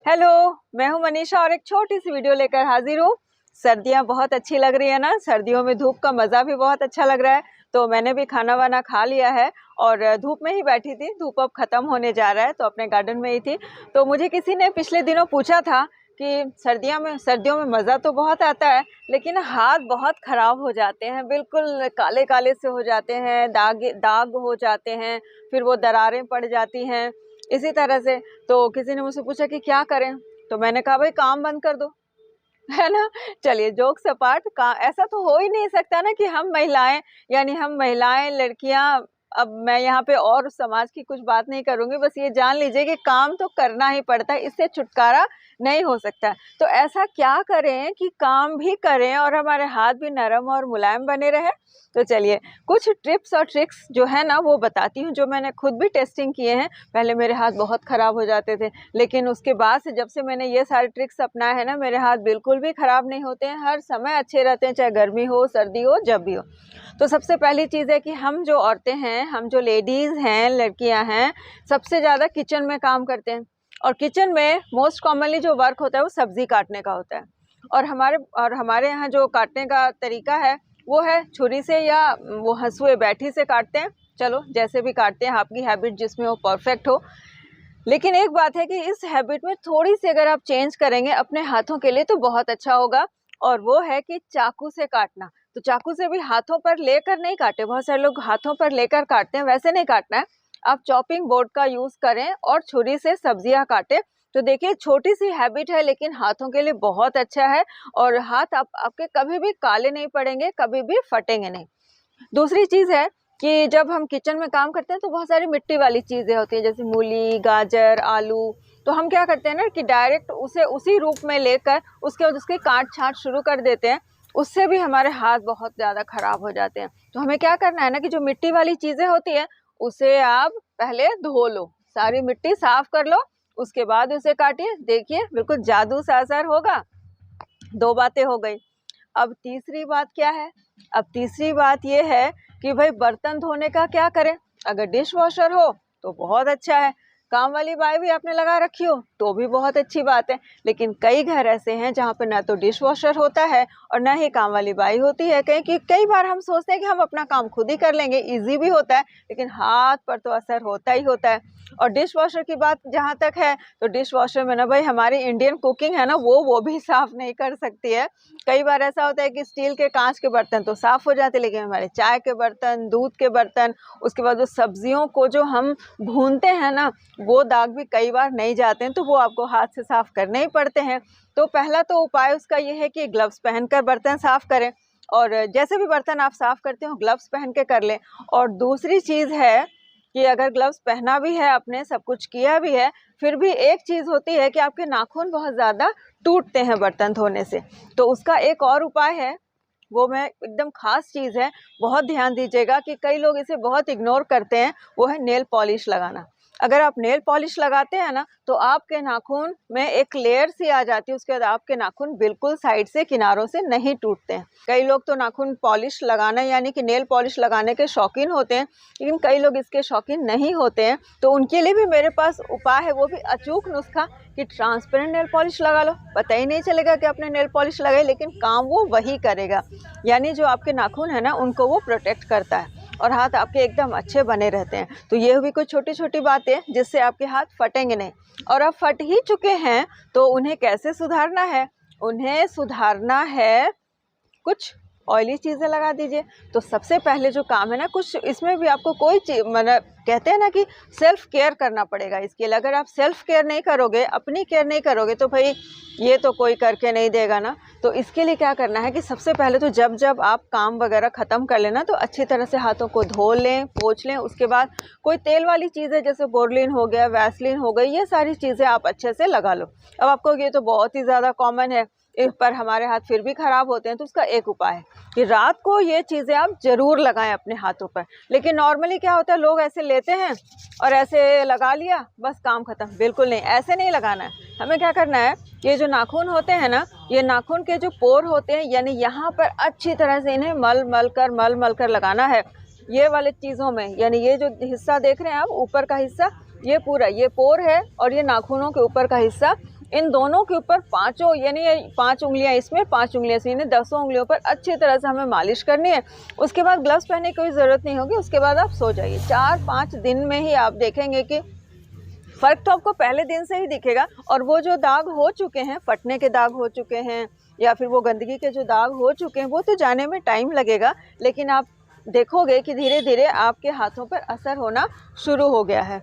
Hello, मैं हूं मनीषा और एक छोटी सी वीडियो लेकर हाजिर हूं। सर्दियां बहुत अच्छी लग रही है ना। सर्दियों में धूप का मज़ा भी बहुत अच्छा लग रहा है। तो मैंने भी खाना वाना खा लिया है और धूप में ही बैठी थी। धूप अब ख़त्म होने जा रहा है तो अपने गार्डन में ही थी। तो मुझे किसी ने पिछले दिनों पूछा था कि सर्दियों में मज़ा तो बहुत आता है, लेकिन हाथ बहुत ख़राब हो जाते हैं, बिल्कुल काले काले से हो जाते हैं, दाग हो जाते हैं, फिर वो दरारें पड़ जाती हैं इसी तरह से। तो किसी ने मुझसे पूछा कि क्या करें, तो मैंने कहा भाई काम बंद कर दो, है ना। चलिए जोक्स अपार्ट, का ऐसा तो हो ही नहीं सकता ना कि हम महिलाएं लड़कियां, अब मैं यहाँ पे और समाज की कुछ बात नहीं करूंगी, बस ये जान लीजिए कि काम तो करना ही पड़ता है, इससे छुटकारा नहीं हो सकता। तो ऐसा क्या करें कि काम भी करें और हमारे हाथ भी नरम और मुलायम बने रहे। तो चलिए कुछ टिप्स और ट्रिक्स जो है ना वो बताती हूँ, जो मैंने खुद भी टेस्टिंग किए हैं। पहले मेरे हाथ बहुत ख़राब हो जाते थे, लेकिन उसके बाद से जब से मैंने ये सारे ट्रिक्स अपनाए हैं ना, मेरे हाथ बिल्कुल भी ख़राब नहीं होते हैं, हर समय अच्छे रहते हैं, चाहे गर्मी हो सर्दी हो जब भी हो। तो सबसे पहली चीज़ है कि हम जो औरतें हैं, हम जो लेडीज़ हैं, लड़कियां हैं, सबसे ज़्यादा किचन में काम करते हैं। और किचन में मोस्ट कॉमनली जो वर्क होता है वो सब्ज़ी काटने का होता है। और हमारे यहाँ जो काटने का तरीका है वो है छुरी से या वो हंसुए बैठी से काटते हैं। चलो जैसे भी काटते हैं, आपकी हैबिट जिसमें वो परफेक्ट हो। लेकिन एक बात है कि इस हैबिट में थोड़ी सी अगर आप चेंज करेंगे अपने हाथों के लिए तो बहुत अच्छा होगा, और वो है कि चाकू से काटना। तो चाकू से भी हाथों पर लेकर नहीं काटे, बहुत सारे लोग हाथों पर लेकर काटते हैं, वैसे नहीं काटना है। आप चॉपिंग बोर्ड का यूज करें और छुरी से सब्जियां काटें। तो देखिए छोटी सी हैबिट है लेकिन हाथों के लिए बहुत अच्छा है, और हाथ आपके कभी भी काले नहीं पड़ेंगे, कभी भी फटेंगे नहीं। दूसरी चीज़ है कि जब हम किचन में काम करते हैं तो बहुत सारी मिट्टी वाली चीज़ें होती हैं, जैसे मूली, गाजर, आलू। तो हम क्या करते हैं ना कि डायरेक्ट उसे उसी रूप में लेकर उसके बाद उसके काट छाँट शुरू कर देते हैं। उससे भी हमारे हाथ बहुत ज़्यादा खराब हो जाते हैं। तो हमें क्या करना है ना कि जो मिट्टी वाली चीज़ें होती हैं उसे आप पहले धो लो, सारी मिट्टी साफ कर लो, उसके बाद उसे काटिए। देखिए बिल्कुल जादू सा असर होगा। 2 बातें हो गई। अब तीसरी बात क्या है? अब तीसरी बात ये है कि भाई बर्तन धोने का क्या करें? अगर डिश वॉशर हो तो बहुत अच्छा है, काम वाली बाई भी आपने लगा रखी हो तो भी बहुत अच्छी बात है। लेकिन कई घर ऐसे हैं जहाँ पे ना तो डिश वॉशर होता है और ना ही काम वाली बाई होती है। कई बार हम सोचते हैं कि हम अपना काम खुद ही कर लेंगे, ईजी भी होता है, लेकिन हाथ पर तो असर होता ही होता है। और डिश वॉशर की बात जहाँ तक है, तो डिश वॉशर में ना भाई हमारी इंडियन कुकिंग है ना वो भी साफ नहीं कर सकती है। कई बार ऐसा होता है कि स्टील के, कांच के बर्तन तो साफ़ हो जाते हैं, लेकिन हमारे चाय के बर्तन, दूध के बर्तन, उसके बाद जो सब्जियों को जो हम भूनते हैं ना, वो दाग भी कई बार नहीं जाते हैं, तो वो आपको हाथ से साफ़ करने ही पड़ते हैं। तो पहला तो उपाय उसका ये है कि ग्लव्स पहनकर बर्तन साफ़ करें, और जैसे भी बर्तन आप साफ़ करते हो ग्लव्स पहन के कर लें। और दूसरी चीज़ है कि अगर ग्लव्स पहना भी है आपने, सब कुछ किया भी है, फिर भी एक चीज़ होती है कि आपके नाखून बहुत ज़्यादा टूटते हैं बर्तन धोने से। तो उसका एक और उपाय है, वो मैं एकदम ख़ास चीज़ है, बहुत ध्यान दीजिएगा कि कई लोग इसे बहुत इग्नोर करते हैं, वो है नेल पॉलिश लगाना। अगर आप नेल पॉलिश लगाते हैं ना तो आपके नाखून में एक लेयर सी आ जाती है, उसके बाद आपके नाखून बिल्कुल साइड से, किनारों से नहीं टूटते हैं। कई लोग तो नाखून पॉलिश लगाना यानी कि नेल पॉलिश लगाने के शौकीन होते हैं, लेकिन कई लोग इसके शौकीन नहीं होते हैं। तो उनके लिए भी मेरे पास उपाय है, वो भी अचूक नुस्खा, कि ट्रांसपेरेंट नेल पॉलिश लगा लो। पता ही नहीं चलेगा कि आपने नेल पॉलिश लगाई, लेकिन काम वो वही करेगा। यानी जो आपके नाखून है ना उनको वो प्रोटेक्ट करता है और हाथ आपके एकदम अच्छे बने रहते हैं। तो ये भी कुछ छोटी छोटी बातें जिससे आपके हाथ फटेंगे नहीं। और अब फट ही चुके हैं तो उन्हें कैसे सुधारना है? उन्हें सुधारना है, कुछ ऑयली चीज़ें लगा दीजिए। तो सबसे पहले जो काम है ना, कुछ इसमें भी आपको कोई चीज़, मतलब कहते हैं ना कि सेल्फ केयर करना पड़ेगा इसके लिए। अगर आप सेल्फ केयर नहीं करोगे, अपनी केयर नहीं करोगे, तो भाई ये तो कोई करके नहीं देगा ना। तो इसके लिए क्या करना है कि सबसे पहले तो जब आप काम वगैरह ख़त्म कर लेना तो अच्छी तरह से हाथों को धो लें, पोंछ लें। उसके बाद कोई तेल वाली चीज़ें जैसे बोरलिन हो गया, वैसलीन हो गई, ये सारी चीज़ें आप अच्छे से लगा लो। अब आपको ये तो बहुत ही ज़्यादा कॉमन है, इस पर हमारे हाथ फिर भी ख़राब होते हैं, तो उसका एक उपाय है कि रात को ये चीज़ें आप ज़रूर लगाएं अपने हाथों पर। लेकिन नॉर्मली क्या होता है, लोग ऐसे लेते हैं और ऐसे लगा लिया, बस काम ख़त्म। बिल्कुल नहीं, ऐसे नहीं लगाना है। हमें क्या करना है, ये जो नाखून होते हैं ना, ये नाखून के जो पोर होते हैं, यानी यहाँ पर अच्छी तरह से इन्हें मल मल कर लगाना है। ये वाले चीज़ों में, यानी ये जो हिस्सा देख रहे हैं आप, ऊपर का हिस्सा, ये पूरा ये पोर है और ये नाखूनों के ऊपर का हिस्सा, इन दोनों के ऊपर पांचों, यानी 5 उंगलियां इसमें 5 उंगलियां यानी 10 उंगलियों पर अच्छी तरह से हमें मालिश करनी है। उसके बाद ग्लव्स पहनने की कोई ज़रूरत नहीं होगी, उसके बाद आप सो जाइए। 4-5 दिन में ही आप देखेंगे कि फ़र्क तो आपको पहले दिन से ही दिखेगा। और वो जो दाग हो चुके हैं, फटने के दाग हो चुके हैं या फिर वो गंदगी के जो दाग हो चुके हैं, वो तो जाने में टाइम लगेगा, लेकिन आप देखोगे कि धीरे धीरे आपके हाथों पर असर होना शुरू हो गया है।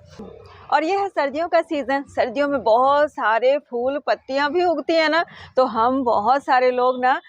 और ये है सर्दियों का सीज़न। सर्दियों में बहुत सारे फूल पत्तियां भी उगती हैं ना, तो हम बहुत सारे लोग ना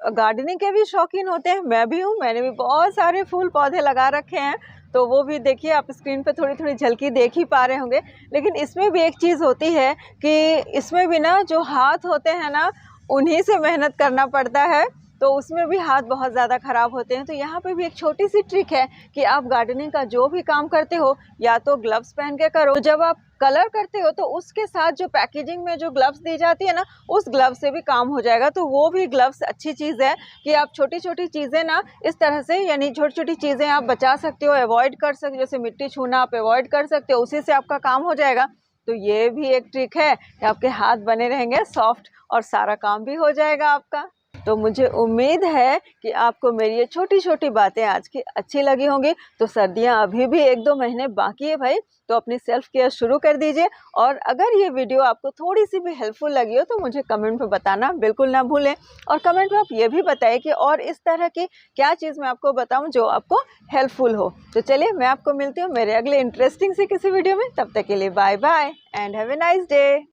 गार्डनिंग के भी शौकीन होते हैं। मैं भी हूँ, मैंने भी बहुत सारे फूल पौधे लगा रखे हैं, तो वो भी देखिए आप स्क्रीन पे थोड़ी थोड़ी झलकी देख ही पा रहे होंगे। लेकिन इसमें भी एक चीज़ होती है कि इसमें भी ना जो हाथ होते हैं ना, उन्हीं से मेहनत करना पड़ता है, तो उसमें भी हाथ बहुत ज़्यादा ख़राब होते हैं। तो यहाँ पे भी एक छोटी सी ट्रिक है कि आप गार्डनिंग का जो भी काम करते हो या तो ग्लव्स पहन के करो, तो जब आप कलर करते हो तो उसके साथ जो पैकेजिंग में जो ग्लव्स दी जाती है ना, उस ग्लव्स से भी काम हो जाएगा। तो वो भी ग्लव्स अच्छी चीज़ है कि आप छोटी छोटी चीज़ें ना इस तरह से, यानी छोटी छोटी चीज़ें आप बचा सकते हो, अवॉइड कर सकते हो। जैसे मिट्टी छूना आप अवॉइड कर सकते हो, उसी से आपका काम हो जाएगा। तो ये भी एक ट्रिक है कि आपके हाथ बने रहेंगे सॉफ्ट और सारा काम भी हो जाएगा आपका। तो मुझे उम्मीद है कि आपको मेरी ये छोटी छोटी बातें आज की अच्छी लगी होंगी। तो सर्दियां अभी भी 1-2 महीने बाकी है भाई, तो अपनी सेल्फ केयर शुरू कर दीजिए। और अगर ये वीडियो आपको थोड़ी सी भी हेल्पफुल लगी हो तो मुझे कमेंट में बताना बिल्कुल ना भूलें। और कमेंट में आप ये भी बताएं कि और इस तरह की क्या चीज़ मैं आपको बताऊं जो आपको हेल्पफुल हो। तो चलिए, मैं आपको मिलती हूँ मेरे अगले इंटरेस्टिंग से किसी वीडियो में। तब तक के लिए bye bye and have a nice day.